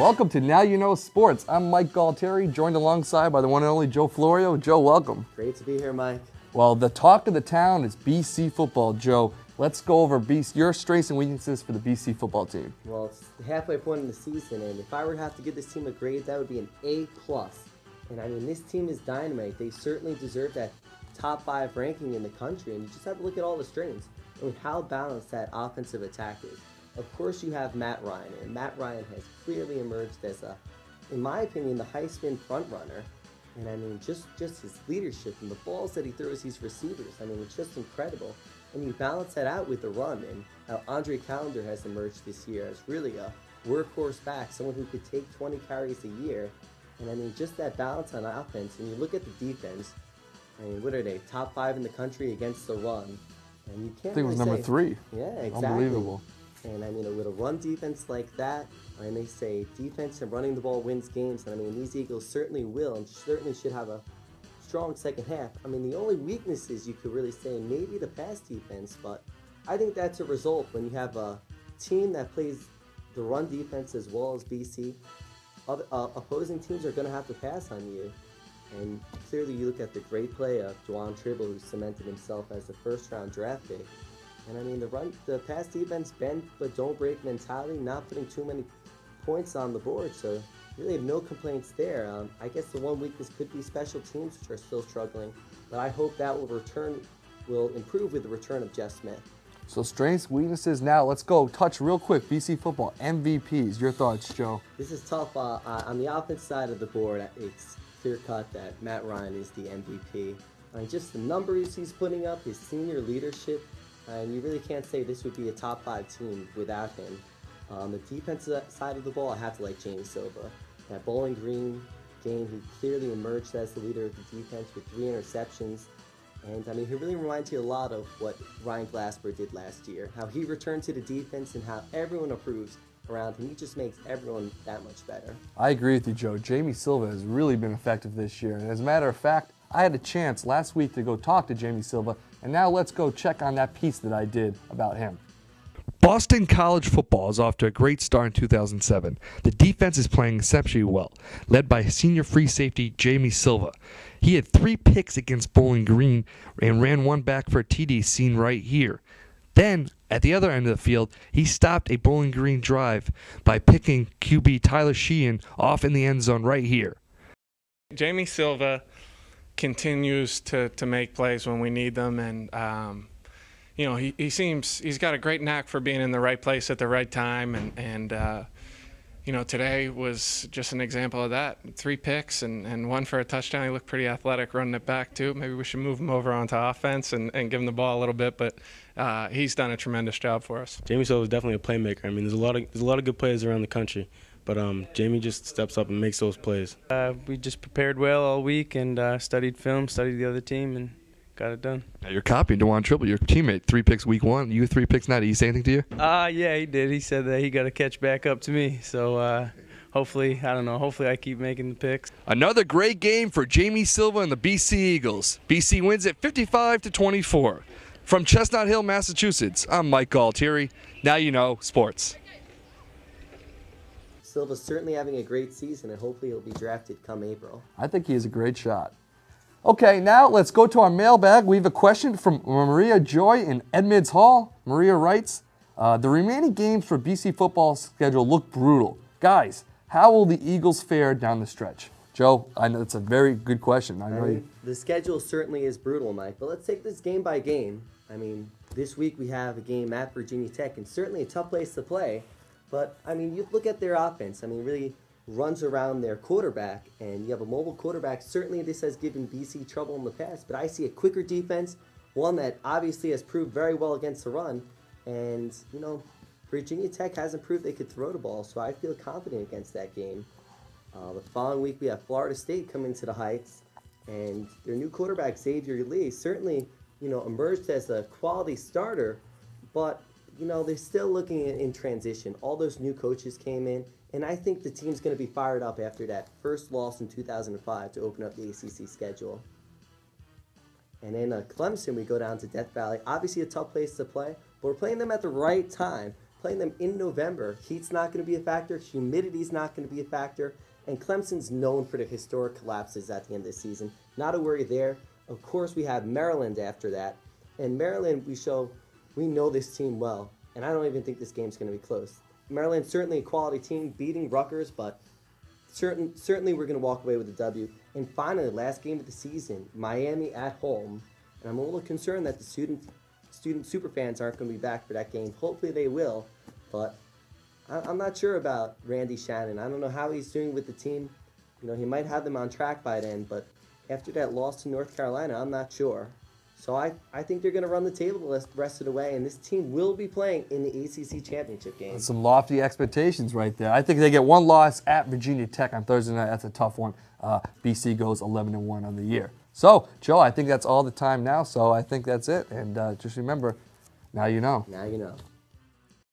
Welcome to Now You Know Sports. I'm Mike Galtieri, joined alongside by the one and only Joe Florio. Joe, welcome. Great to be here, Mike. Well, the talk of the town is BC football. Joe, let's go over your strengths and weaknesses for the BC football team. Well, it's the halfway point in the season, and if I were to have to give this team a grade, that would be an A+. And I mean, this team is dynamite. They certainly deserve that top 5 ranking in the country, and you just have to look at all the strengths. I mean, how balanced that offensive attack is. Of course, you have Matt Ryan, and Matt Ryan has clearly emerged as in my opinion, the Heisman front runner. And I mean, just his leadership and the balls that he throws these receivers, I mean, it's just incredible. And you balance that out with the run, and how Andre Callender has emerged this year as really a workhorse back, someone who could take 20 carries a year. And I mean, just that balance on offense. And you look at the defense, I mean, what are they, top 5 in the country against the run? And you can't I think it was number 3. Yeah, exactly. Unbelievable. And I mean, with a run defense like that, and they say defense and running the ball wins games, and I mean, these Eagles certainly will, and certainly should have a strong second half. I mean, the only weaknesses you could really say maybe the pass defense, but I think that's a result when you have a team that plays the run defense as well as BC. Opposing teams are going to have to pass on you. And clearly you look at the great play of Juwan Tribble, who cemented himself as the first-round draft pick. And I mean, the pass defense, bend but don't break mentality, not putting too many points on the board. So really have no complaints there. I guess the one weakness could be special teams, which are still struggling. But I hope that will improve with the return of Jeff Smith. So strengths, weaknesses. Now let's go touch real quick. BC football MVPs. Your thoughts, Joe? This is tough. On the offense side of the board, it's clear cut that Matt Ryan is the MVP. Just the numbers he's putting up, his senior leadership, and you really can't say this would be a top 5 team without him. On the defensive side of the ball, I have to like Jamie Silva. That Bowling Green game, he clearly emerged as the leader of the defense with 3 interceptions. And I mean, he really reminds you a lot of what Ryan Glasper did last year. How he returned to the defense and how everyone approves around him. He just makes everyone that much better. I agree with you, Joe. Jamie Silva has really been effective this year. And as a matter of fact, I had a chance last week to go talk to Jamie Silva, and now let's go check on that piece that I did about him. Boston College football is off to a great start in 2007. The defense is playing exceptionally well, led by senior free safety Jamie Silva. He had 3 picks against Bowling Green and ran 1 back for a TD seen right here. Then, at the other end of the field, he stopped a Bowling Green drive by picking QB Tyler Sheehan off in the end zone right here. Jamie Silva continues to make plays when we need them, and you know, he's got a great knack for being in the right place at the right time, and you know, today was just an example of that. 3 picks and 1 for a touchdown. He looked pretty athletic running it back too. Maybe we should move him over onto offense and give him the ball a little bit, but he's done a tremendous job for us. Jamie Silva is definitely a playmaker. I mean, there's a lot of good players around the country, but Jamie just steps up and makes those plays. We just prepared well all week and studied film, studied the other team, and got it done. Now you're copying Juwan Tribble, your teammate. 3 picks week 1, you 3 picks now. Did he say anything to you? Yeah, he did. He said that he got to catch back up to me. So hopefully, I don't know, hopefully I keep making the picks. Another great game for Jamie Silva and the BC Eagles. BC wins it 55-24. From Chestnut Hill, Massachusetts, I'm Mike Galtieri. Now You Know Sports. Silva's certainly having a great season, and hopefully he'll be drafted come April. I think he has a great shot. Okay, now let's go to our mailbag. We have a question from Maria Joy in Edmonds Hall. Maria writes, the remaining games for BC football schedule look brutal. Guys, how will the Eagles fare down the stretch? Joe, I know it's a very good question. I know the schedule certainly is brutal, Mike, but let's take this game by game. I mean, this week we have a game at Virginia Tech, and certainly a tough place to play. But, I mean, you look at their offense. I mean, really runs around their quarterback, and you have a mobile quarterback. Certainly this has given BC trouble in the past, but I see a quicker defense, one that obviously has proved very well against the run. And, you know, Virginia Tech hasn't proved they could throw the ball, so I feel confident against that game. The following week we have Florida State coming to the Heights, and their new quarterback, Xavier Lee, certainly, you know, emerged as a quality starter, but, you know, they're still looking in transition. All those new coaches came in, and I think the team's going to be fired up after that first loss in 2005 to open up the ACC schedule. And then Clemson, we go down to Death Valley. Obviously a tough place to play, but we're playing them at the right time playing them in November. Heat's not going to be a factor. Humidity's not going to be a factor. And Clemson's known for the historic collapses at the end of the season. Not a worry there. Of course, we have Maryland after that. And Maryland, we know this team well. And I don't even think this game's going to be close. Maryland's certainly a quality team, beating Rutgers, but certainly we're going to walk away with a W. And finally, last game of the season, Miami at home. And I'm a little concerned that the student superfans aren't going to be back for that game. Hopefully they will, but I'm not sure about Randy Shannon. I don't know how he's doing with the team. You know, he might have them on track by then, but after that loss to North Carolina, I'm not sure. So I think they're going to run the table the rest of the way, and this team will be playing in the ACC championship game. That's some lofty expectations right there. I think they get one loss at Virginia Tech on Thursday night. That's a tough one. BC goes 11-1 on the year. So, Joe, I think that's all the time now, so I think that's it. And just remember, now you know. Now you know.